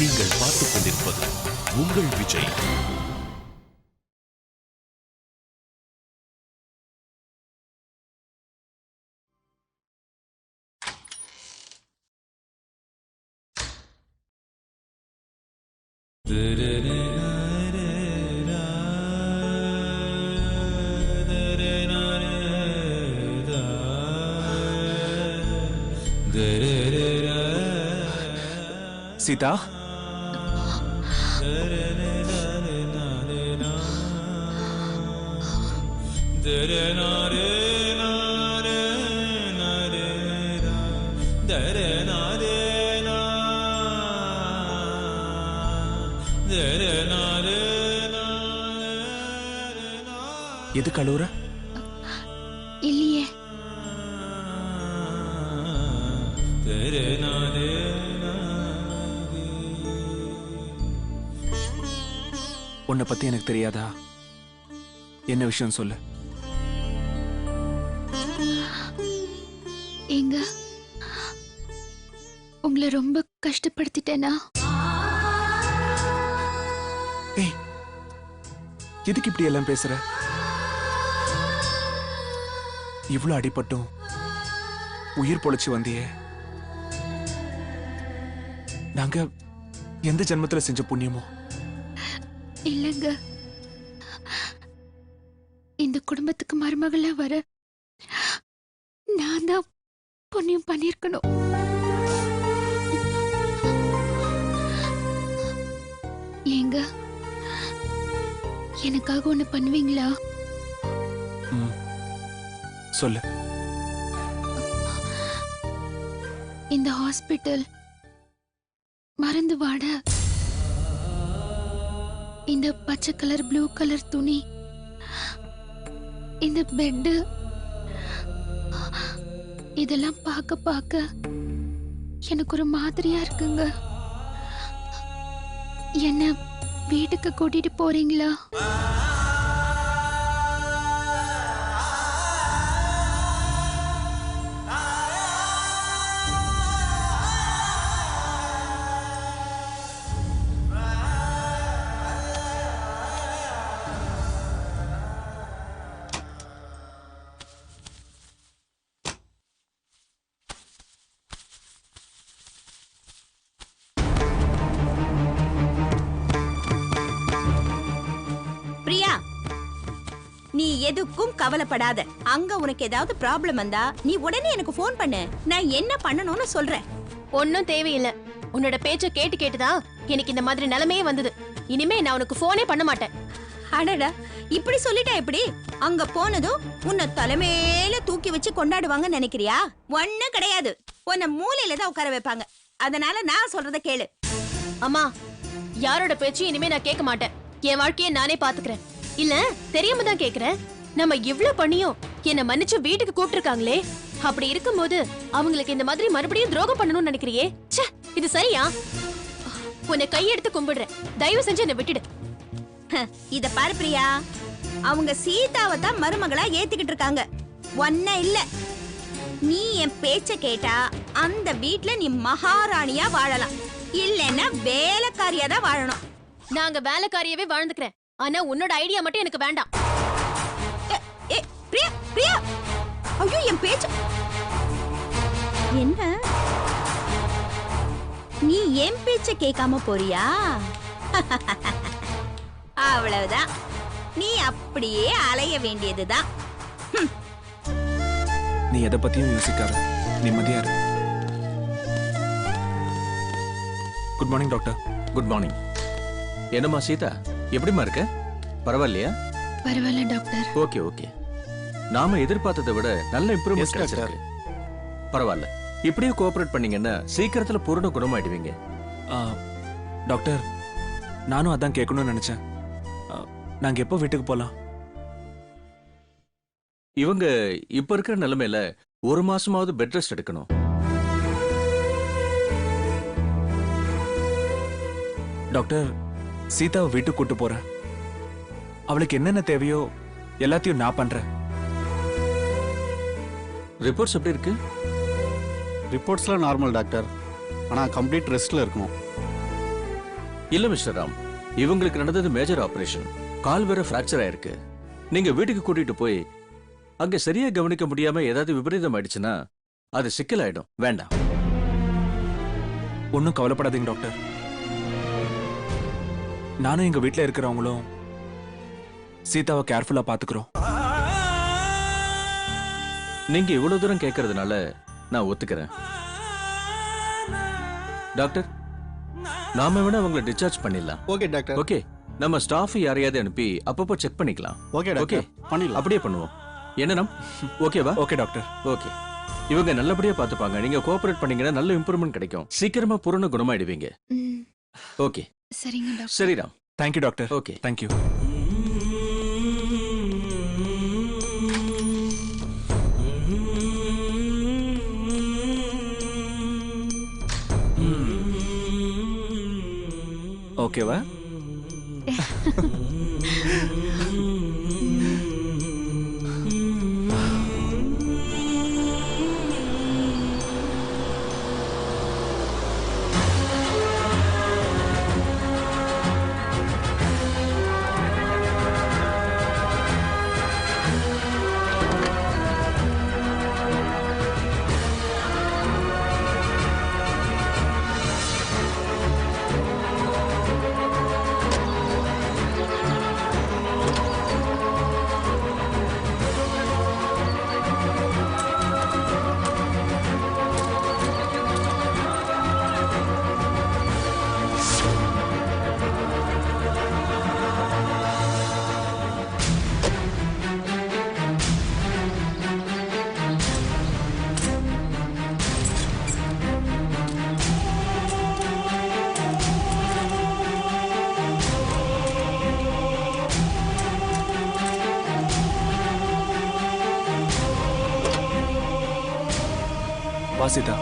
நீங்கள் பார்த்துக் கொண்டிருப்பது உங்கள் விஜய். சீதா, எதுக்கு அழுவுற? இல்லையே. உன்னை பத்தி எனக்கு தெரியாதா? என்ன விஷயம் சொல்லு. எங்க உங்களை ரொம்ப கஷ்டப்படுத்திட்டேனா? ஏய், எதுக்கு இப்படி எல்லாம் பேசுற? இவ்வளவு அடிபட்டும் உயிர் பொழைச்சு வந்தியே. நாங்க எந்த ஜென்மத்துல செஞ்ச புண்ணியமோ? இல்லங்க, இந்த குடும்பத்துக்கு மருமகளா வர நான் தான் புண்ணியம் பண்ணிருக்கணும். ஏங்க, எனக்காக ஒண்ணு பண்ணுவீங்களா? சொல்லு. இந்த ஹாஸ்பிட்டல் மருந்து வாட, இந்த பச்சை கலர் ப்ளூ கலர் துணி, இந்த பெட்டு, இதெல்லாம் பார்க்க பார்க்க எனக்கு ஒரு மாதிரியா இருக்குங்க. என்ன வீட்டுக்கு கூட்டிட்டு போறீங்களா? நீ எதுக்கும் கவலைப்படாத. அங்க உனக்கு ஏதாவது ப்ராப்ளம் வந்தா நீ உடனே எனக்கு ஃபோன் பண்ணு. நான் என்ன பண்ணணும்னு சொல்றேன். ஒன்னும் தேவையில்ல. உன்னோட பேச்ச கேட்டு கேட்டுதான் எனக்கு இந்த மாதிரி நிலைமையே வந்தது. இனிமே நான் உனக்கு போனே பண்ண மாட்டேன். அடடா, இப்படி சொல்லிட்டா எப்படி? அங்க போனதும் உன்னை தலைமையில தூக்கி வச்சு கொண்டாடுவாங்க நினைக்கிறியா? ஒண்ணும் கிடையாது. உன்னை மூலையில தான் உட்கார வைப்பாங்க. அதனால நான் சொல்றத கேளு. அம்மா, யாரோட பேச்சு இனிமே நான் கேட்க மாட்டேன். என் வாழ்க்கையை நானே பாத்துக்கிறேன். இல்ல தெரியாம தான் கேக்குறேன். நம்ம இவ்ளோ பண்ணியும் என்ன மன்னிச்சு வீட்டுக்கு கூப்பிட்டுருக்காங்களே. அப்படி இருக்கும்போது அவங்களுக்கு இந்த மாதிரி மறுபடியும் துரோகம் பண்ணணும்னு நினைக்கிறியே? ச்சே, இது சரியா? உன்னை கையெடுத்து கும்பிடுறேன். தயவு செஞ்சு என்னை விட்டுடு. இத பாரு பிரியா, அவங்க சீதாவை தான் மருமகளா ஏத்துக்கிட்டு இருக்காங்க. ஒன்ன இல்ல. நீ என் பேச்ச கேட்டா அந்த வீட்ல நீ மகாராணியா வாழலாம். இல்லன்னா வேலைக்காரியா தான் வாழணும். நாங்க வேலைக்காரியவே வாழ்ந்துக்கிறேன். ஆனா உன்னோட ஐடியா மட்டும் எனக்கு வேண்டாம். பிரியா, பிரியா, ஐயோ என் பேச்சு என்ன? நீ என் பேச்ச கேட்காம போறியா? அவ்வளவுதான். நீ அப்படியே அலைய வேண்டியதுதான். நீ எதை பத்தியும் யோசிக்காத, நிம்மதியா இரு. Good morning doctor. Good morning. என்னம்மா சீதா, எப்படிமா இருக்க? பரவாயில்லையா? பரவாயில்ல டாக்டர். Okay okay. நாம எதிர்பார்த்ததை விட நல்ல இம்ப்ரூவ்மெண்ட் கிடைச்சிருக்கு. பரவாயில்ல. இப்படியே கோஆபரேட் பண்ணீங்கன்னா சீக்கிரத்துல பூரண குணமாயிடுவீங்க. டாக்டர், நானும் அதான் கேட்கணும்னு நினைச்சேன். நாங்க எப்போ வீட்டுக்கு போலாம்? இவங்க இப்ப இருக்கிற நிலைமையில ஒரு மாசமாவது பெட் ரெஸ்ட் எடுக்கணும். டாக்டர், சீதாவை வீட்டுக்கு கூட்டு போறேன். அவளுக்கு என்னென்ன தேவையோ எல்லாத்தையும் நான் பண்றேன். ரிப்போர்ட்ஸ் எப்படி இருக்கு? ரிப்போர்ட்ஸ்லாம் நார்மல் டாக்டர். ஆனால் கம்ப்ளீட் ரெஸ்ட்டில் இருக்கணும். இல்ல மிஸ்டர் ராம், இவங்களுக்கு நடந்தது மேஜர் ஆபரேஷன். கால் வேற பிராக்சர் ஆயிருக்கு. நீங்க வீட்டுக்கு கூட்டிட்டு போய் அங்க சரியா கவனிக்க முடியாம ஏதாவது விபரீதம் ஆயிடுச்சுன்னா அது சிக்கலாயிடும். வேண்டாம். ஒன்றும் கவலைப்படாதீங்க டாக்டர். நானும் எங்க வீட்டில் இருக்கிறவங்களும் சீதாவை கேர்ஃபுல்லா பாத்துக்கிறோம். நீங்க இவ்வளவு தூரம் கேட்கறதுனால நான் ஒத்துக்கிறேன். டாக்டர், நாம வேணா அவங்களை டிஸ்சார்ஜ் பண்ணிடலாம். Okay doctor. ஓகே, நம்ம ஸ்டாஃப் யாரையாவது அனுப்பி அப்பப்போ செக் பண்ணிக்கலாம். ஓகே ஓகே, டாக்டர், பண்ணிடலாம். அப்படியே பண்ணுவோம். என்ன நம் ஓகேவா? Okay doctor. ஓகே, இவங்க நல்லபடியா பாத்துப்பாங்க. நீங்க கோஆபரேட் பண்ணீங்கன்னா நல்ல இம்ப்ரூவ்மெண்ட் கிடைக்கும். சீக்கிரமா பூரண குணமாயிடுவீங்க. ம், ஓகே, சரிங்க டாக்டர். சரி Ram. Thank you doctor. Okay. Thank you. ஓகேவா? வா சீதா.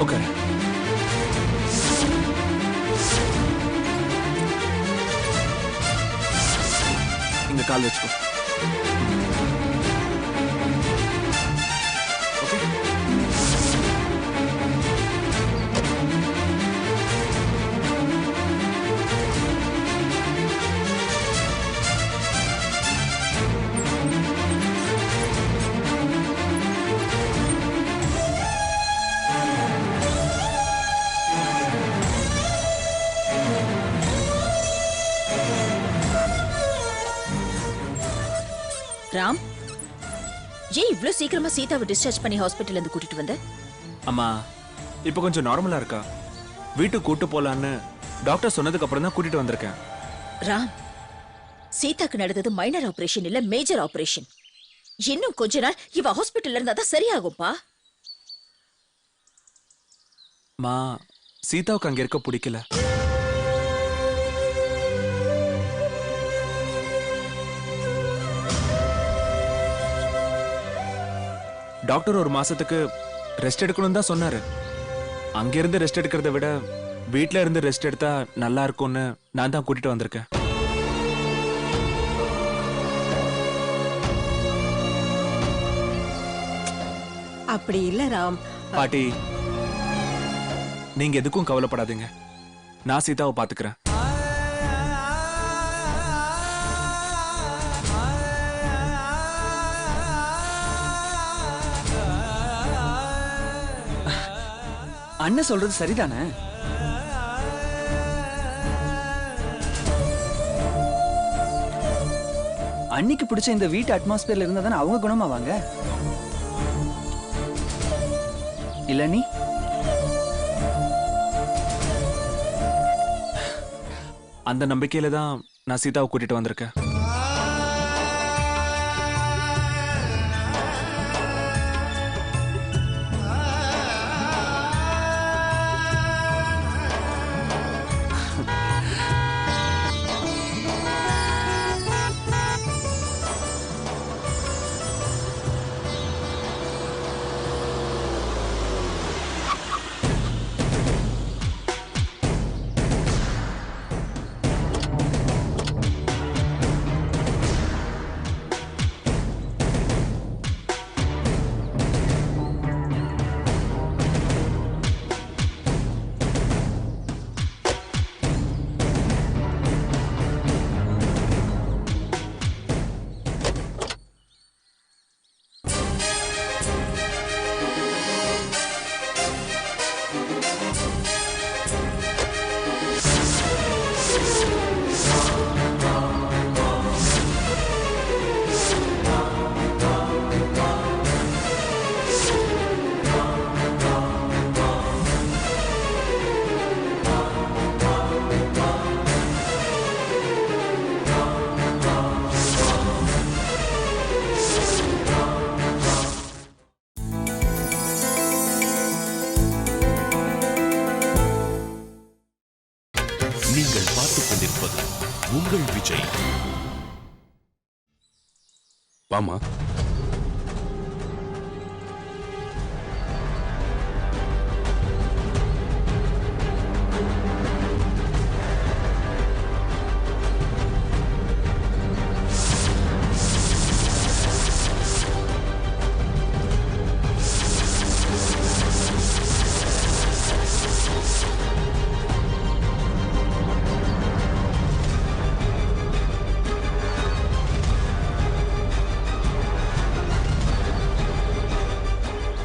ஓகே. இங்க கால் வச்சுக்கோ. ஓகே. ராம், ஏன் இவ்ளோ சீக்கிரமா சீதாவை டிஸ்சார்ஜ் பண்ணி ஹாஸ்பிட்டல்ல இருந்து கூட்டிட்டு வந்த? அம்மா இப்போ கொஞ்சம் நார்மலா இருக்கா. வீட்டுக்கு கூட்டு போலான்னு டாக்டர் சொன்னதுக்கு அப்புறம் தான் கூட்டிட்டு வந்திருக்கேன். ராம், சீதாக்கு நடந்தது மைனர் ஆபரேஷன் இல்ல மேஜர் ஆபரேஷன். இன்னும் கொஞ்ச நாள் இவ ஹாஸ்பிட்டல்ல இருந்தா தான் சரியாகும்பா. மா, சீதாவுக்கு அங்க இருக்க பிடிக்கல. டாக்டர் ஒரு மாசத்துக்கு ரெஸ்ட் எடுக்கணும் தான் சொன்னாரு. அங்க இருந்து ரெஸ்ட் எடுக்கிறத விட வீட்ல இருந்து ரெஸ்ட் எடுத்தா நல்லா இருக்கும்னு நான் தான் கூட்டிட்டு வந்திருக்கேன். அப்படி இல்ல ராம். பாட்டி, நீங்க எதுக்கும் கவலைப்படாதீங்க. நான் சீதாவை பாத்துக்கிறேன். அண்ணன் சொல்றது சரிதானே? அன்னைக்கு பிடிச்ச இந்த வீட்டு அட்மாஸ்பியர்ல இருந்தா தானே அவங்க குணமாவாங்க. இல்ல நீ? அந்த நம்பிக்கையில தான் நான் சீதாவை கூட்டிட்டு வந்திருக்கேன். நீங்கள் பார்த்துக் கொண்டிருப்பது உங்கள் விஜய். வாமா.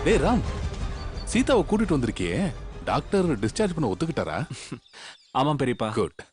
டேய் ராம், சீதாவை கூட்டிட்டு வந்திருக்கியே, டாக்டர் டிஸ்சார்ஜ் பண்ண ஒத்துக்கிட்டாரா? ஆமாம் பெரியப்பா. குட்.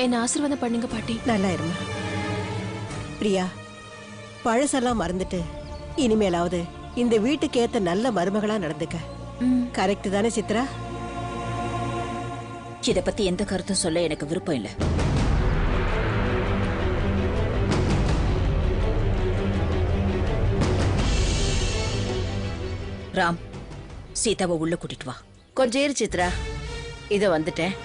என்ன ஆசீர்வாதம் பண்ணுங்க பாட்டி. நல்லா இருமா. பிரியா, பழசெல்லாம் மறந்துட்டு இனிமேலாவது இந்த வீட்டுக்கு ஏத்த நல்ல மருமகளா நடந்துக்க. கரெக்ட் தானே சித்ரா? இத பத்தி எந்த கருத்தும் சொல்ல எனக்கு விருப்பம் இல்ல. ராம், சீதாவை உள்ள கூட்டிட்டு வா. கொஞ்சம் இரு சித்ரா, இதோ வந்துட்டேன்.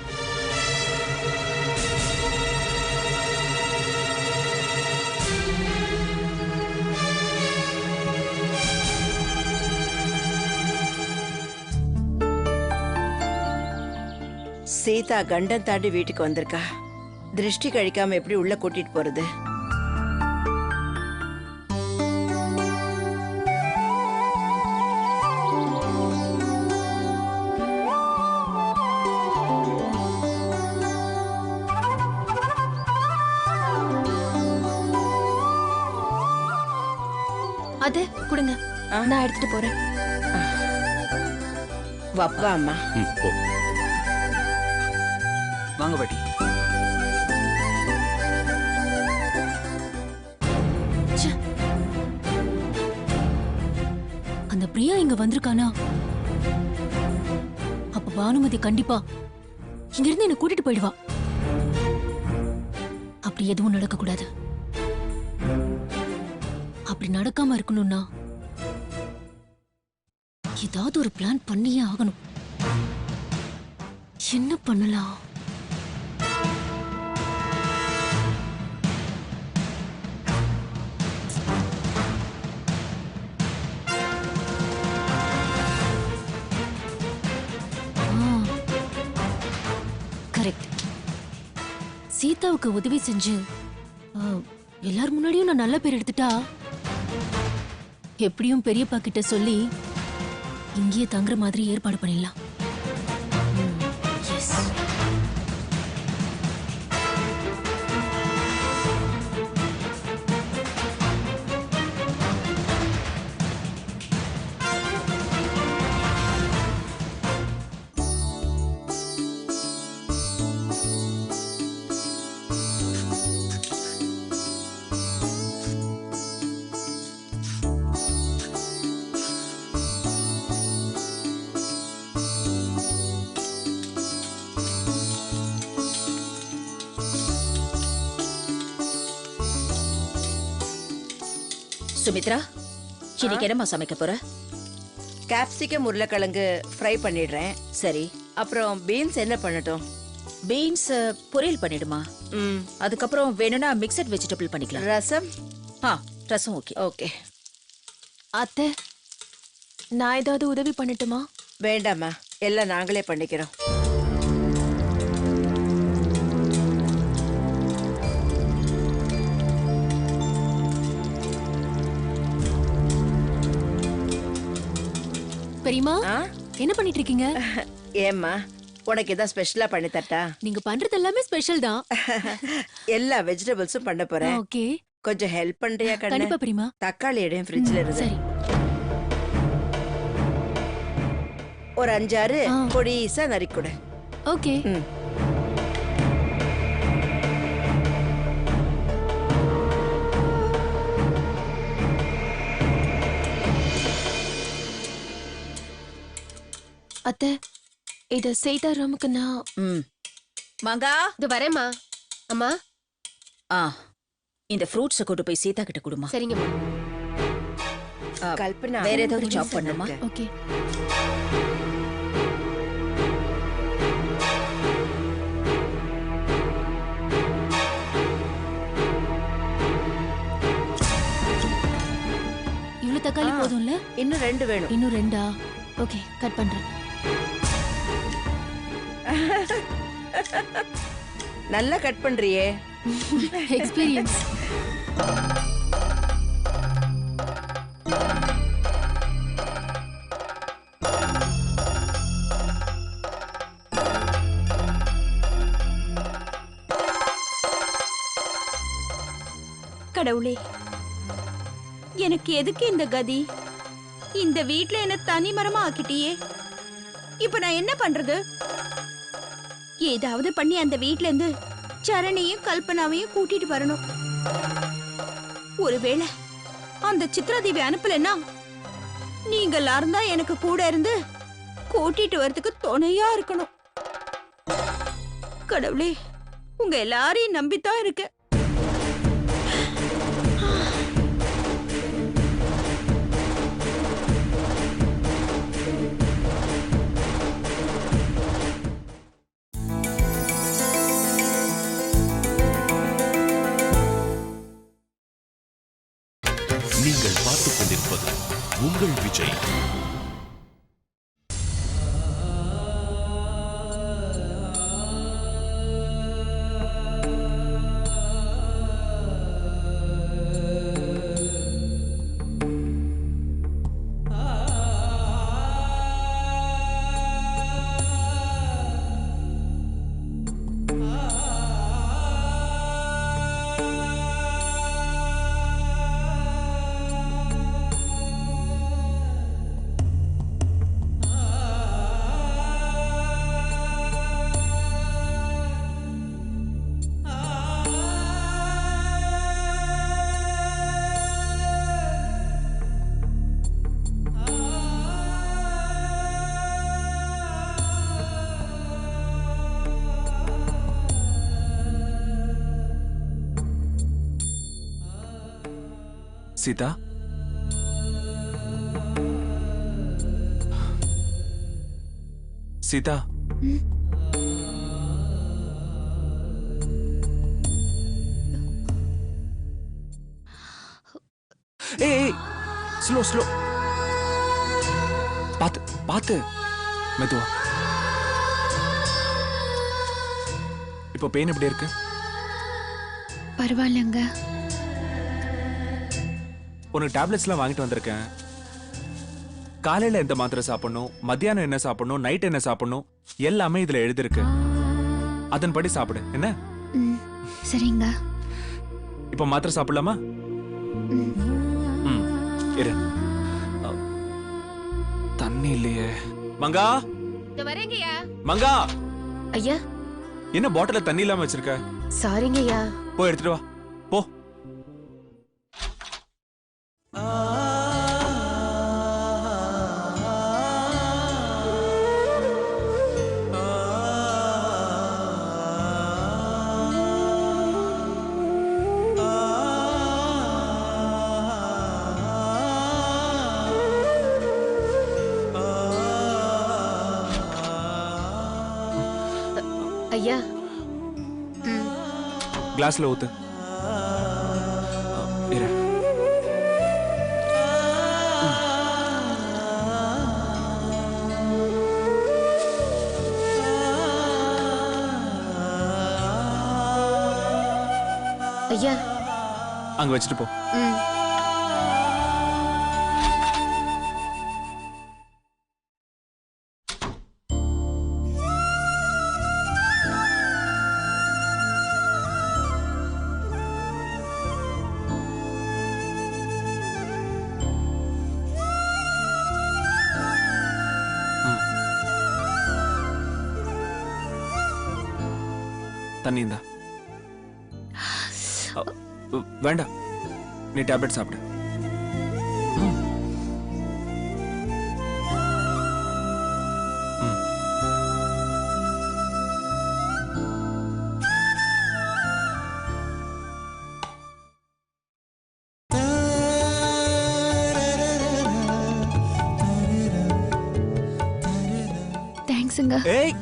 சீதா கண்டம் தாண்டி வீட்டுக்கு வந்திருக்கா. திருஷ்டி கழிக்காம எப்படி உள்ள கூட்டிட்டு போறது? அது கொடுங்க, நான் எடுத்துட்டு போறேன். வப்பா அம்மா. போ. வாங்க பாட்டி. அந்த பிரியா இங்க வந்திருக்கானா? அப்ப பானுமதி கண்டிப்பா இங்க இருந்து என்ன கூட்டிட்டு போயிடுவா. அப்படி எதுவும் நடக்க கூடாது. அப்படி நடக்காம இருக்கணும்னா ஏதாவது ஒரு பிளான் பண்ணியே ஆகணும். என்ன பண்ணலாம்? கரெக்ட். சீதாவுக்கு உதவி செஞ்சு எல்லார் முன்னாடியும் நான் நல்ல பேர் எடுத்துட்டா எப்படியும் பெரியப்பா கிட்ட சொல்லி இங்கேயே தங்குற மாதிரி ஏற்பாடு பண்ணிடலாம். எஸ். சுமித்ரா, இன்னைக்கு என்னமா சமைக்க போற? கேப்சிகம் உருளைக்கிழங்கு ஃப்ரை பண்ணிடுறேன். சரி, அப்புறம் பீன்ஸ் என்ன பண்ணட்டும்? பீன்ஸ் பொரியல் பண்ணிடுமா. அதுக்கப்புறம் வேணும்னா மிக்சட் வெஜிடபிள் பண்ணிக்கலாம். ரசம்? ரசம் ஓகே. ஓகே. அத்தை, நான் ஏதாவது உதவி பண்ணட்டுமா? வேண்டாம்மா, எல்லாம் நாங்களே பண்ணிக்கிறோம். பெரியமா என்ன பண்ணிட்டு இருக்கீங்க? ஏம்மா உனக்கு ஏதாவது ஸ்பெஷலா பண்ணி தரட்டா? நீங்க பண்றது எல்லாமே ஸ்பெஷல் தான். எல்லா வெஜிடபிள்ஸும் பண்ண போறேன். ஓகே. கொஞ்சம் ஹெல்ப் பண்றியா கண்ணு? கண்டிப்பா பெரியமா. தக்காளி எடையும் ஃப்ரிட்ஜ்ல இருக்கு. சரி. ஒரு 5-6 பொடிசா நறுக்கிடு. ஓகே. அத்தை, இத சீதாராமுக்கு நான் மங்கா இது வரேம்மா. அம்மா. இந்த ஃப்ரூட்ஸை கொண்டு போய் சீதா கிட்ட கொடுமா. சரிங்கம்மா. கல்பனா வேற ஏதாவது ஜாப் பண்ணுமா? ஓகே. இவ்வளவு தக்காளி போதும்ல? இன்னும் 2 வேணும். இன்னும் 2ஆ? ஓகே, கட் பண்றேன். நல்லா கட் பண்றியே. எக்ஸ்பீரியன்ஸ். கடவுளே, எனக்கு எதுக்கு இந்த கதி? இந்த வீட்ல என்ன தனி மரமா ஆக்கிட்டியே. இப்ப நான் என்ன பண்றது? ஏதாவது பண்ணி அந்த வீட்ல இருந்து சரணியும் கல்பனாவையும் கூட்டிட்டு வரணும். ஒருவேளை அந்த சித்ராதேவி அனுப்பலன்னா நீங்க எல்லாரும் தான் எனக்கு கூட இருந்து கூட்டிட்டு வரதுக்கு துணையா இருக்கணும். கடவுளே, உங்க எல்லாரையும் நம்பித்தான் இருக்க. நீங்கள் பார்த்துக் கொண்டிருப்பது உங்கள் விஜய். சீதா, சீதா, ஏய், ஸ்லோ ஸ்லோ, பாத்து பாத்து, மெதுவா. இப்போ பெயின் எப்படி இருக்கு? பரவாயில்லங்க. உனக்கு டேப்லெட்ஸ்லாம் வாங்கிட்டு வந்திருக்கேன். காலையில எந்த மாத்திரை சாப்பிடணும், மத்தியானம் என்ன சாப்பிடணும், நைட் என்ன சாப்பிடணும், எல்லாமே இதுல எழுதிருக்கு. அதன்படி சாப்பிடு. என்ன? சரிங்க. இப்ப மாத்திரை சாப்பிடலாமா? இரு. தண்ணி இல்லையே. மங்கா, இது வரேங்கய்யா. மங்கா, ஐயா, என்ன பாட்டில தண்ணி இல்லாம வச்சிருக்க? சாரிங்கய்யா. போய் எடுத்துட்டு வா, போ. ஐயா, கிளாஸ்ல ஊத்து. இரு. ஐயா, அங்க வச்சுட்டு போ. ம். தண்ணி இந்தா. வேண்டாம், நீ டேப்லெட் சாப்பிடு. தேங்க்ஸுங்க. ஏய்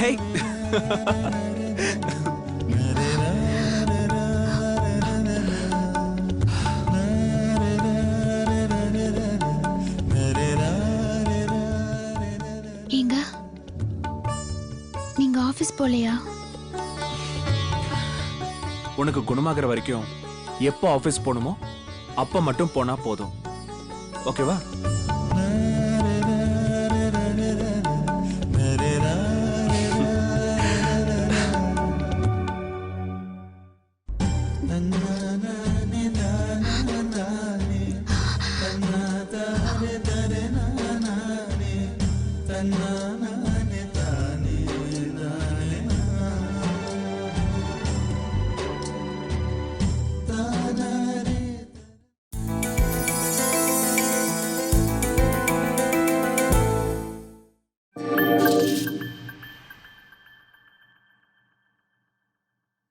ஏய் ஏங்க, நீங்க ஆபீஸ் போலையா? உனக்கு குணமாகிற வரைக்கும் எப்போ ஆபீஸ் போகணுமோ அப்ப மட்டும் போனா போதும். ஓகேவா?